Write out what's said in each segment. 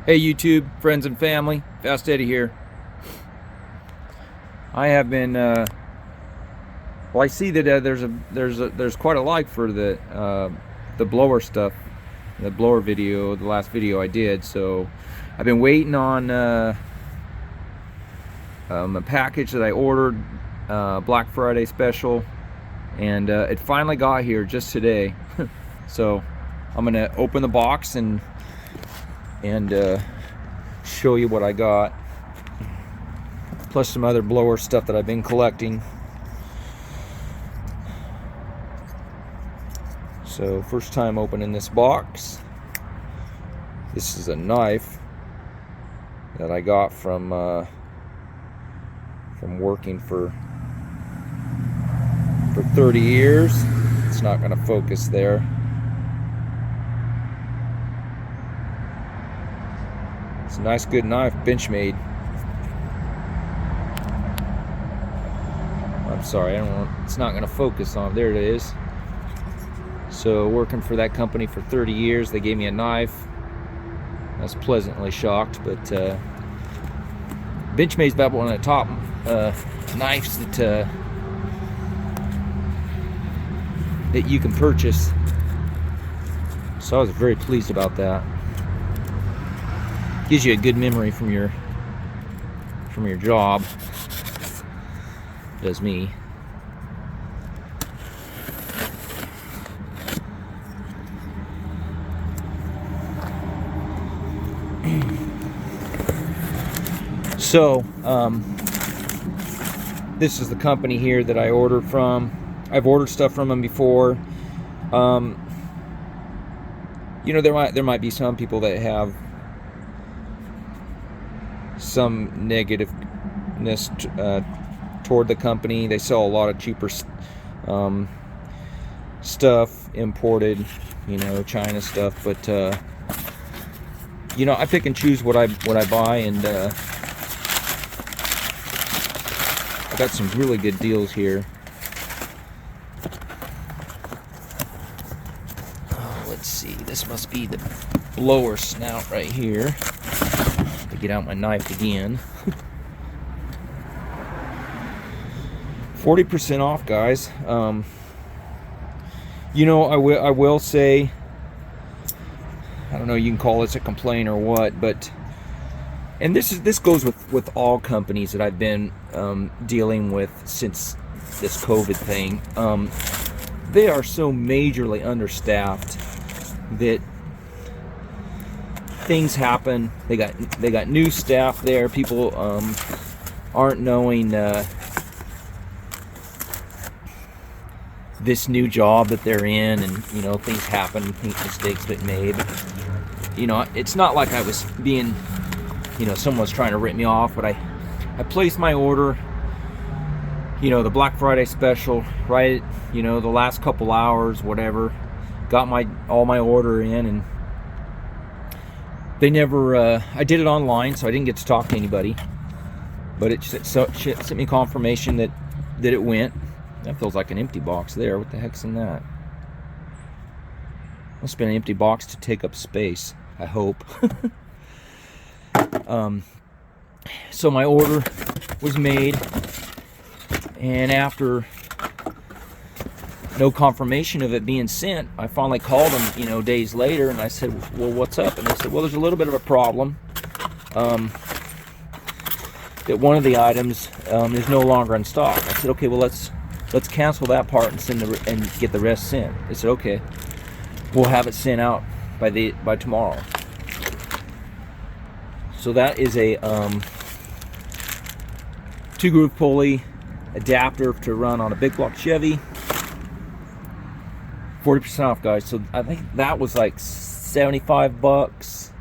Hey YouTube, friends and family, Fast Eddie here. I have been, well, I see that there's quite a like for the blower stuff, the blower video, the last video I did. So I've been waiting on a package that I ordered, Black Friday special, and it finally got here just today. So I'm gonna open the box and show you what I got, plus some other blower stuff that I've been collecting. So first time opening this box. This is a knife that I got from working for 30 years. It's not going to focus there. It's a nice, good knife, Benchmade. I'm sorry, it's not going to focus on. There it is. So, working for that company for 30 years, they gave me a knife. I was pleasantly shocked, but Benchmade's about one of the top knives that you can purchase. So I was very pleased about that. Gives you a good memory from your job. Does me. So this is the company here that I ordered from. I've ordered stuff from them before. You know, there might be some people that have some negativeness toward the company. They sell a lot of cheaper stuff, imported, you know, China stuff. But you know, I pick and choose what I buy, and I got some really good deals here. Let's see, this must be the blower snout right here. To get out my knife again. 40% off, guys. You know, I will say, I don't know, you can call this a complaint or what, but, and this goes with all companies that I've been dealing with since this COVID thing. They are so majorly understaffed that things happen. They got new staff there. People aren't knowing this new job that they're in, and you know, things happen. Mistakes get made. You know, it's not like I was being, you know, someone's trying to rip me off, but I placed my order, you know, the Black Friday special, right, you know, the last couple hours, whatever, got all my order in, and they never, I did it online, so I didn't get to talk to anybody, but it sent me confirmation that it went. That feels like an empty box there. What the heck's in that? Must have been an empty box to take up space, I hope. So my order was made, and after no confirmation of it being sent, I finally called them, you know, days later, and I said, well, what's up? And they said, well, there's a little bit of a problem. That one of the items is no longer in stock. I said, okay, well, let's cancel that part and get the rest sent. They said, okay, we'll have it sent out by tomorrow. So that is a 2-groove pulley adapter to run on a big block Chevy. 40% off, guys. So I think that was like 75 bucks.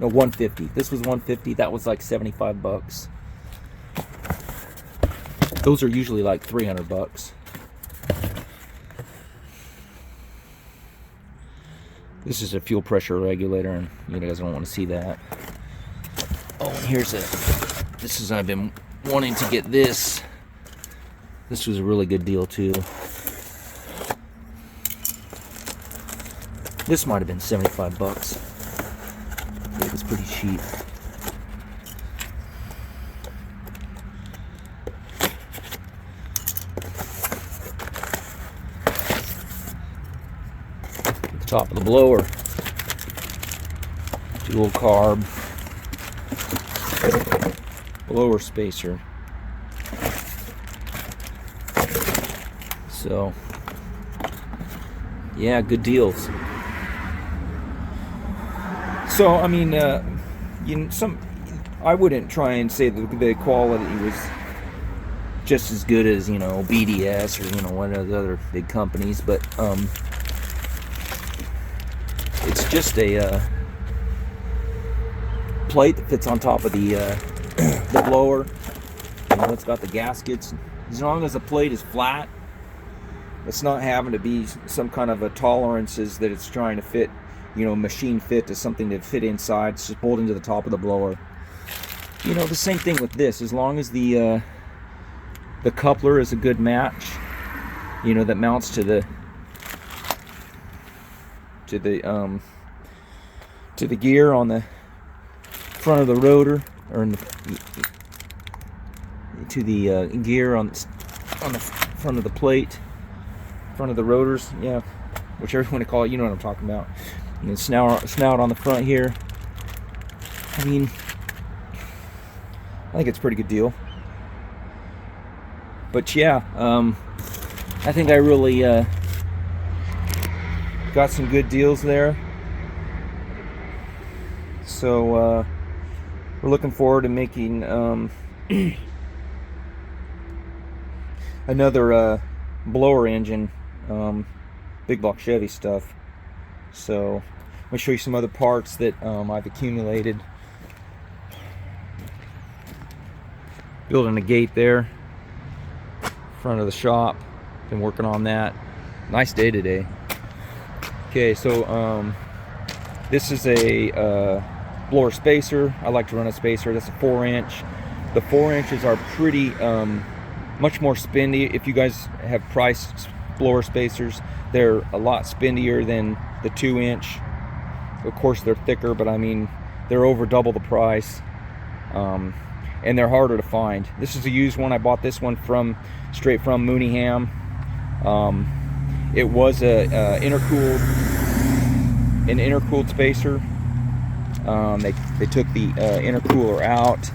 No, 150. This was 150. That was like 75 bucks. Those are usually like 300 bucks. This is a fuel pressure regulator, and you guys don't want to see that. Oh, and I've been wanting to get this. This was a really good deal too. This might have been 75 bucks. was pretty cheap. The top of the blower, dual carb blower spacer. So yeah, good deals. So I mean, I wouldn't try and say that the quality was just as good as, you know, BDS or, one of the other big companies, but it's just a plate that fits on top of the blower. It's got the gaskets. As long as the plate is flat, it's not having to be some kind of a tolerances that it's trying to fit, machine fit to something to fit inside. It's just bolted into the top of the blower. The same thing with this. As long as the coupler is a good match, that mounts to the gear on the front of the rotor, or to the gear on the front of the plate, front of the rotors, yeah, whichever you want to call it, you know what I'm talking about. Snout on the front here. I mean, I think it's a pretty good deal. But yeah, I think I really got some good deals there. So we're looking forward to making another blower engine, big block Chevy stuff. So I'm gonna show you some other parts that I've accumulated. Building a gate there, front of the shop. Been working on that. Nice day today. Okay, so this is a blower spacer. I like to run a spacer. That's a 4-inch. The 4 inches are pretty much more spindy. If you guys have priced blower spacers, they're a lot spindier than the 2-inch. Of course, they're thicker, but I mean, they're over double the price, and they're harder to find. This is a used one. I bought this one straight from Mooneyham. It was an intercooled spacer. They took the intercooler out.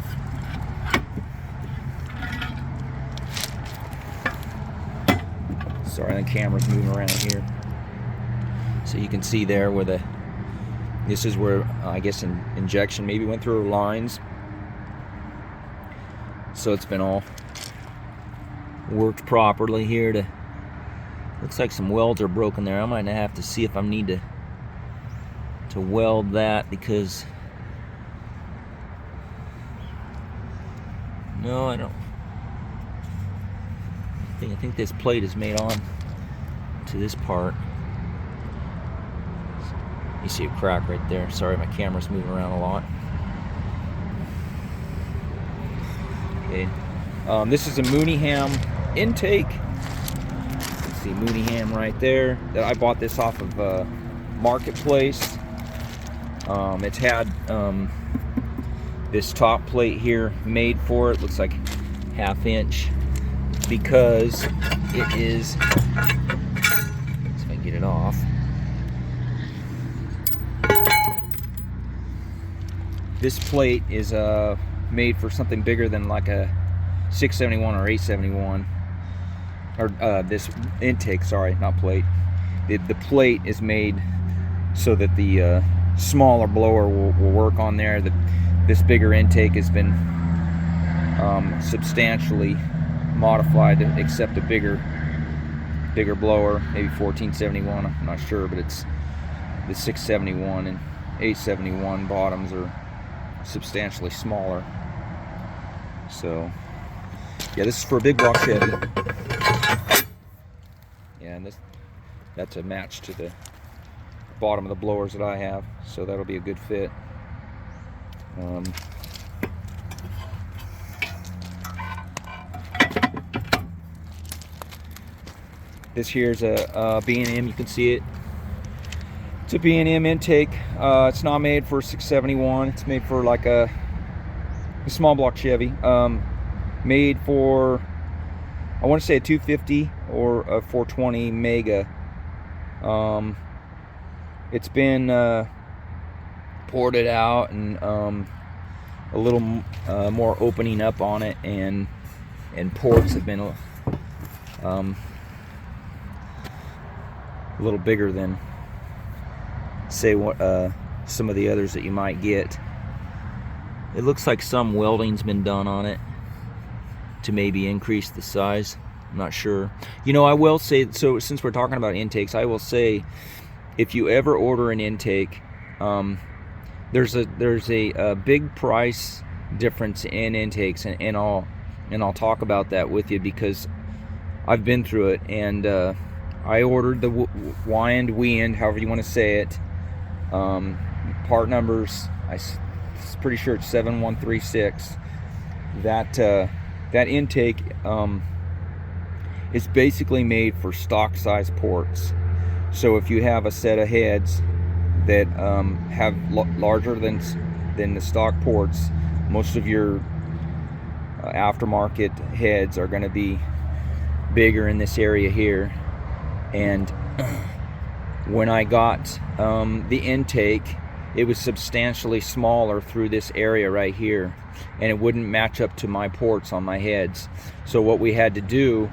Sorry, the camera's moving around here. So you can see there where this is where I guess an injection maybe went through her lines. So it's been all worked properly here. Looks like some welds are broken there. I might have to see if I need to weld that, because no, I don't. I think this plate is made on to this part. You see a crack right there. Sorry, my camera's moving around a lot. Okay, this is a Mooneyham intake. You can see Mooneyham right there. I bought this off of Marketplace. It's had this top plate here made for it. Looks like 1/2 inch, because it is, let's see if I can get it off. This plate is made for something bigger than like a 671 or 871, or this intake, sorry, not plate. The plate is made so that the smaller blower will work on there. This bigger intake has been substantially modified to accept a bigger blower, maybe 1471, I'm not sure, but it's the 671 and 871 bottoms are substantially smaller. So yeah, this is for a big block Chevy. Yeah, and that's a match to the bottom of the blowers that I have, so that'll be a good fit. This here's a B&M, you can see it. It's a B&M intake. It's not made for 671. It's made for like a small block Chevy. Made for, I want to say a 250 or a 420 Mega. It's been ported out and a little more opening up on it, and ports have been a little bigger than, say, what some of the others that you might get. It looks like some welding's been done on it to maybe increase the size. I'm not sure. You know, I will say, so since we're talking about intakes, I will say, if you ever order an intake, there's a big price difference in intakes, and I'll talk about that with you because I've been through it. And I ordered the Wiend, however you want to say it. Part numbers, I'm pretty sure it's 7136. That intake is basically made for stock size ports. So if you have a set of heads that have larger than the stock ports, most of your aftermarket heads are going to be bigger in this area here. And when I got the intake, it was substantially smaller through this area right here, and it wouldn't match up to my ports on my heads. So what we had to do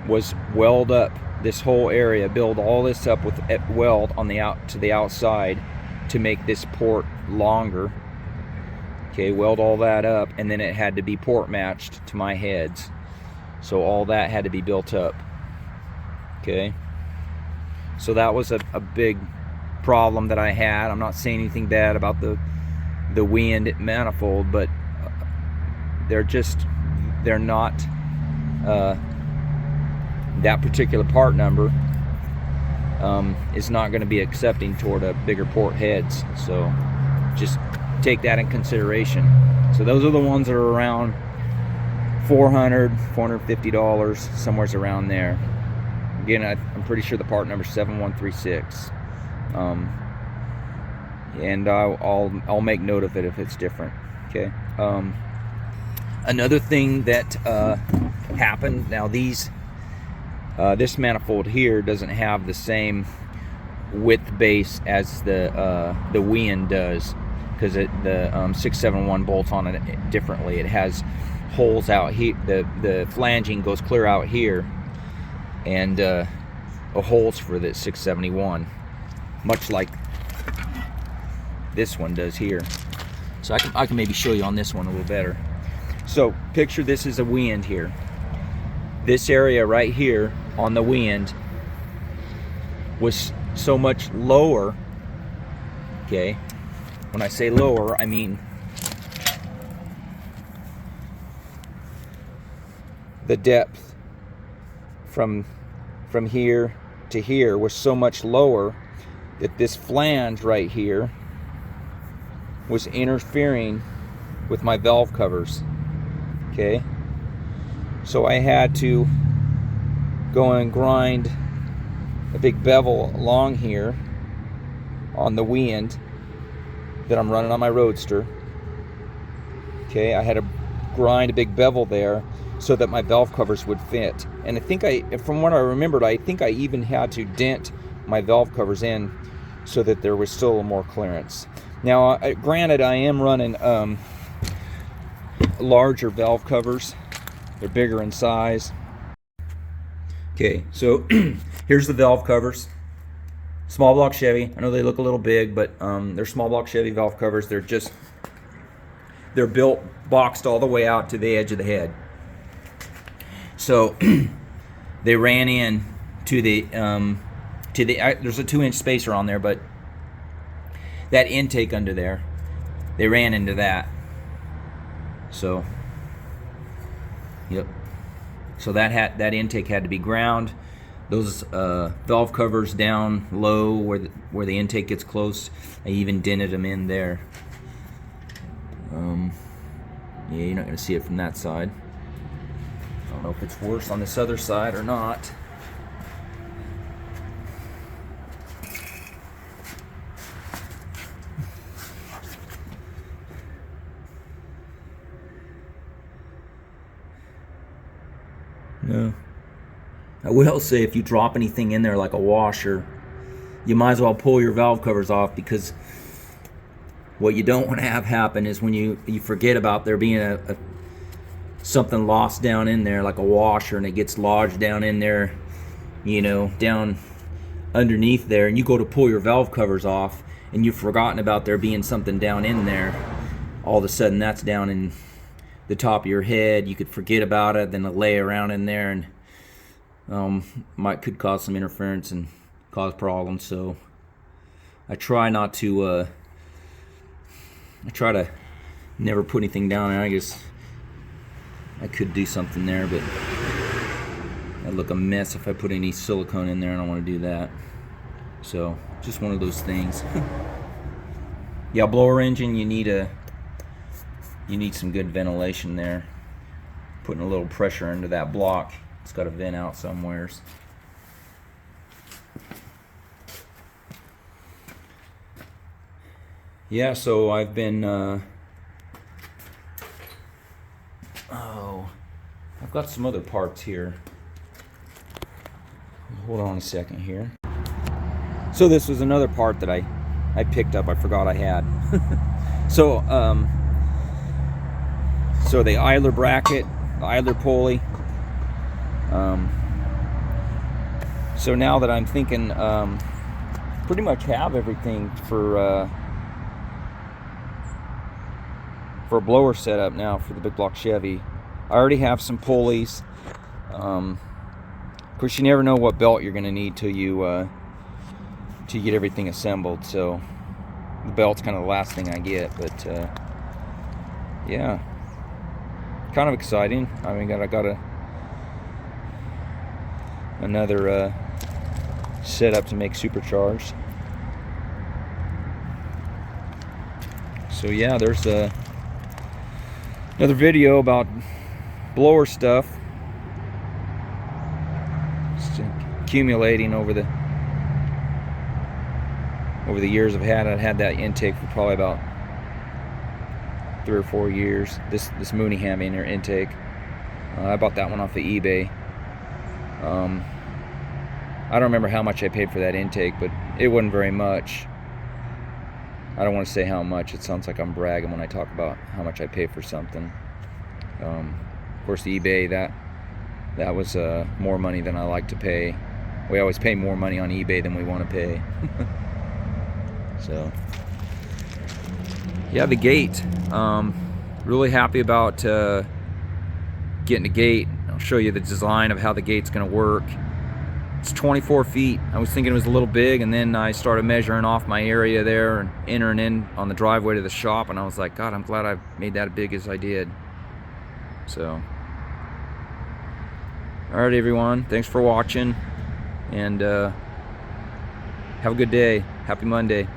was weld up this whole area, build all this up with weld on the to the outside to make this port longer. Okay, weld all that up, and then it had to be port matched to my heads. So all that had to be built up. Okay, so that was a big problem that I had. I'm not saying anything bad about the Wiend manifold, but they're not that particular part number is not going to be accepting toward a bigger port heads. So just take that in consideration. So those are the ones that are around $400, $450, somewhere's around there. Again, I'm pretty sure the part number is 7136. And I'll make note of it if it's different. Okay. Another thing that happened, now this manifold here doesn't have the same width base as the Wiend does, because the 671 bolts on it differently. It has holes out here. The flanging goes clear out here, and holes for the 671, much like this one does here. So I can maybe show you on this one a little better. So picture this is a Wiend here. This area right here on the Wiend was so much lower. Okay, when I say lower, I mean the depth from here to here was so much lower that this flange right here was interfering with my valve covers. Okay, so I had to go and grind a big bevel along here on the Wiend that I'm running on my Roadster. Okay, I had to grind a big bevel there so that my valve covers would fit. And I think from what I remembered, I think I even had to dent my valve covers in so that there was still more clearance. Now, granted, I am running larger valve covers. They're bigger in size. Okay, so here's the valve covers. Small block Chevy. I know they look a little big, but they're small block Chevy valve covers. They're built boxed all the way out to the edge of the head. So they ran in to the there's a 2-inch spacer on there, but that intake under there, they ran into that. So, yep. So that intake had to be ground. Those valve covers down low where the intake gets close, I even dented them in there. Yeah, you're not going to see it from that side. I don't know if it's worse on this other side or not. No. I will say, if you drop anything in there like a washer, you might as well pull your valve covers off, because what you don't want to have happen is when you forget about there being something lost down in there like a washer, and it gets lodged down in there, down underneath there, and you go to pull your valve covers off and you've forgotten about there being something down in there. All of a sudden that's down in the top of your head. You could forget about it, then it lay around in there, and could cause some interference and cause problems. So I try to never put anything down there. I guess I could do something there, but that'd look a mess if I put any silicone in there. I don't want to do that. So just one of those things. Yeah, blower engine, you need some good ventilation there. Putting a little pressure into that block. It's got a vent out somewheres. Yeah, so I've been I've got some other parts here. Hold on a second here. So this was another part that I picked up. I forgot I had. So the idler bracket, the idler pulley. So now that I'm thinking, pretty much have everything for a blower setup now for the big block Chevy. I already have some pulleys. Of course, you never know what belt you're going to need till you get everything assembled. So the belt's kind of the last thing I get, but yeah, kind of exciting. I mean, I got another setup to make supercharged. So yeah, there's another video about blower stuff. Just accumulating over the years I've had that intake for probably about 3 or 4 years. This Mooneyham inner intake. I bought that one off of eBay. I don't remember how much I paid for that intake, but it wasn't very much. I don't want to say how much. It sounds like I'm bragging when I talk about how much I pay for something. Of course, the eBay, that was more money than I like to pay. We always pay more money on eBay than we want to pay. So yeah, the gate. Really happy about getting the gate. I'll show you the design of how the gate's going to work. It's 24 feet. I was thinking it was a little big, and then I started measuring off my area there and entering in on the driveway to the shop, and I was like, God, I'm glad I made that as big as I did. So alright, everyone, thanks for watching, and have a good day. Happy Monday.